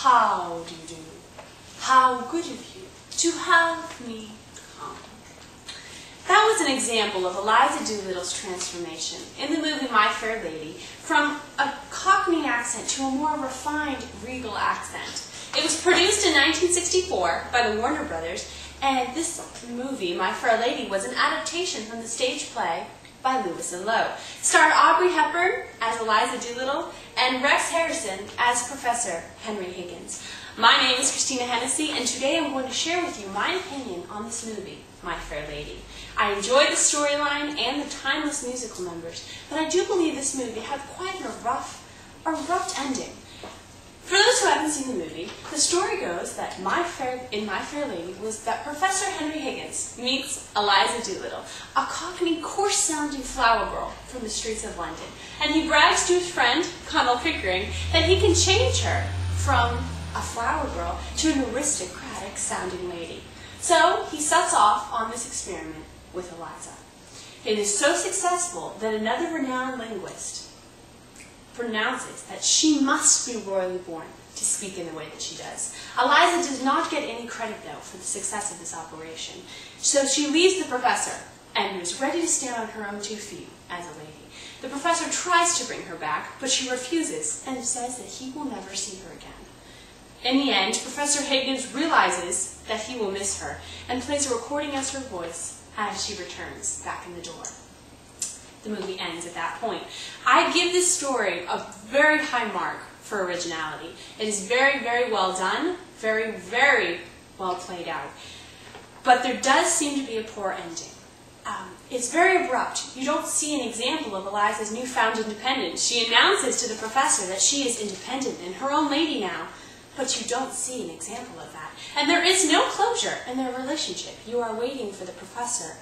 How do you do? How good of you to have me come. That was an example of Eliza Doolittle's transformation in the movie My Fair Lady from a Cockney accent to a more refined, regal accent. It was produced in 1964 by the Warner Brothers, and this movie, My Fair Lady, was an adaptation from the stage play by Lewis and Lowe. It starred Aubrey Hepburn as Eliza Doolittle and Rex Harrison as Professor Henry Higgins. My name is Christina H, and today I'm going to share with you my opinion on this movie, My Fair Lady. I enjoyed the storyline and the timeless musical numbers, but I do believe this movie had quite an abrupt ending. For those who haven't seen the movie, the story goes that in My Fair Lady was that Professor Henry Higgins meets Eliza Doolittle, a Cockney, coarse-sounding flower girl from the streets of London, and he brags to his friend, Connell Pickering, that he can change her from a flower girl to an aristocratic-sounding lady. So he sets off on this experiment with Eliza. It is so successful that another renowned linguist pronounces that she must be royally born to speak in the way that she does. Eliza does not get any credit, though, for the success of this operation. So she leaves the professor and is ready to stand on her own 2 feet as a lady. The professor tries to bring her back, but she refuses and says that he will never see her again. In the end, Professor Higgins realizes that he will miss her and plays a recording as her voice as she returns back in the door. The movie ends at that point. I give this story a very high mark for originality. It is very, very well done, very, very well played out. But there does seem to be a poor ending. It's very abrupt. You don't see an example of Eliza's newfound independence. She announces to the professor that she is independent and her own lady now, but you don't see an example of that. And there is no closure in their relationship. You are waiting for the professor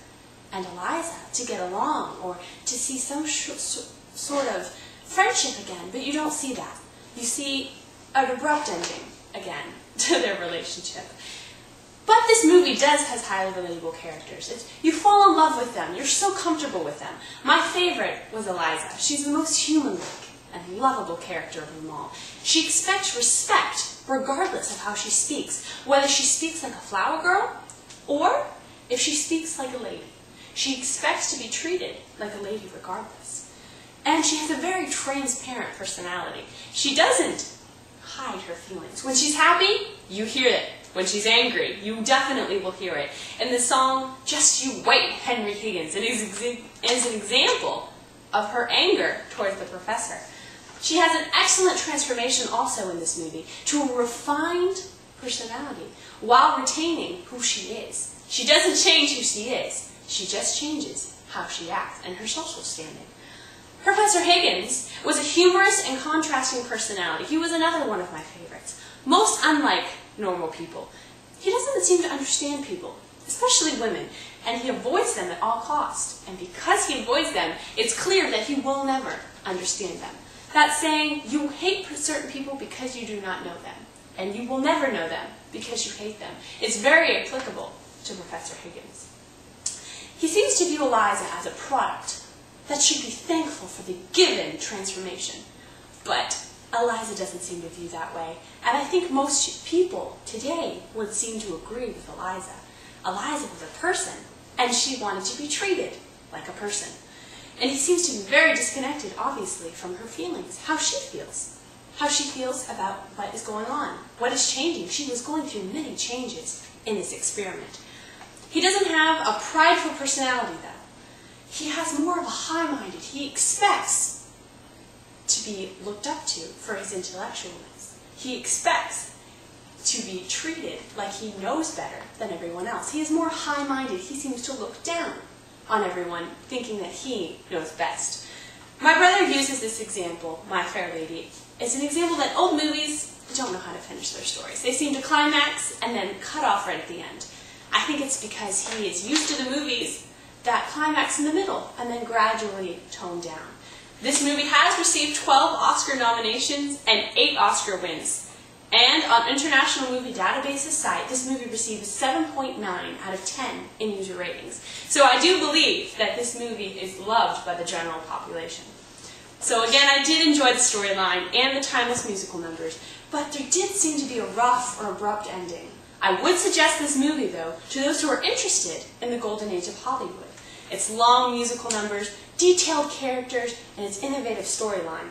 and Eliza to get along or to see some sort of friendship again, but you don't see that. You see an abrupt ending again to their relationship. But this movie does have highly relatable characters. You fall in love with them. You're so comfortable with them. My favorite was Eliza. She's the most human-like and lovable character of them all. She expects respect regardless of how she speaks, whether she speaks like a flower girl or if she speaks like a lady. She expects to be treated like a lady regardless. And she has a very transparent personality. She doesn't hide her feelings. When she's happy, you hear it. When she's angry, you definitely will hear it. In the song, Just You Wait, Henry Higgins, it is an example of her anger towards the professor. She has an excellent transformation also in this movie to a refined personality while retaining who she is. She doesn't change who she is. She just changes how she acts and her social standing. Professor Higgins was a humorous and contrasting personality. He was another one of my favorites. Most unlike normal people. He doesn't seem to understand people, especially women, and he avoids them at all costs. And because he avoids them, it's clear that he will never understand them. That saying, you hate certain people because you do not know them, and you will never know them because you hate them, is very applicable to Professor Higgins. He seems to view Eliza as a product that should be thankful for the given transformation. But Eliza doesn't seem to view that way, and I think most people today would seem to agree with Eliza. Eliza was a person, and she wanted to be treated like a person. And he seems to be very disconnected, obviously, from her feelings, how she feels about what is going on, what is changing. She was going through many changes in this experiment. He doesn't have a prideful personality, though. He has more of a high-minded. He expects to be looked up to for his intellectualness. He expects to be treated like he knows better than everyone else. He is more high-minded. He seems to look down on everyone, thinking that he knows best. My brother uses this example, My Fair Lady, as an example that old movies don't know how to finish their stories. They seem to climax and then cut off right at the end. I think it's because he is used to the movies that climax in the middle and then gradually tone down. This movie has received 12 Oscar nominations and 8 Oscar wins. And on International Movie Database's site, this movie received a 7.9 out of 10 in user ratings. So I do believe that this movie is loved by the general population. So again, I did enjoy the storyline and the timeless musical numbers, but there did seem to be a rough or abrupt ending. I would suggest this movie, though, to those who are interested in the golden age of Hollywood. Its long musical numbers, detailed characters, and its innovative storyline.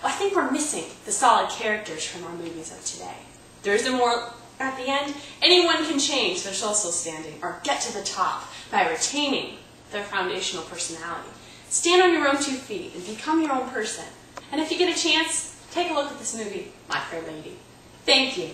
I think we're missing the solid characters from our movies of today. There isn't more at the end. Anyone can change their social standing or get to the top by retaining their foundational personality. Stand on your own 2 feet and become your own person. And if you get a chance, take a look at this movie, My Fair Lady. Thank you.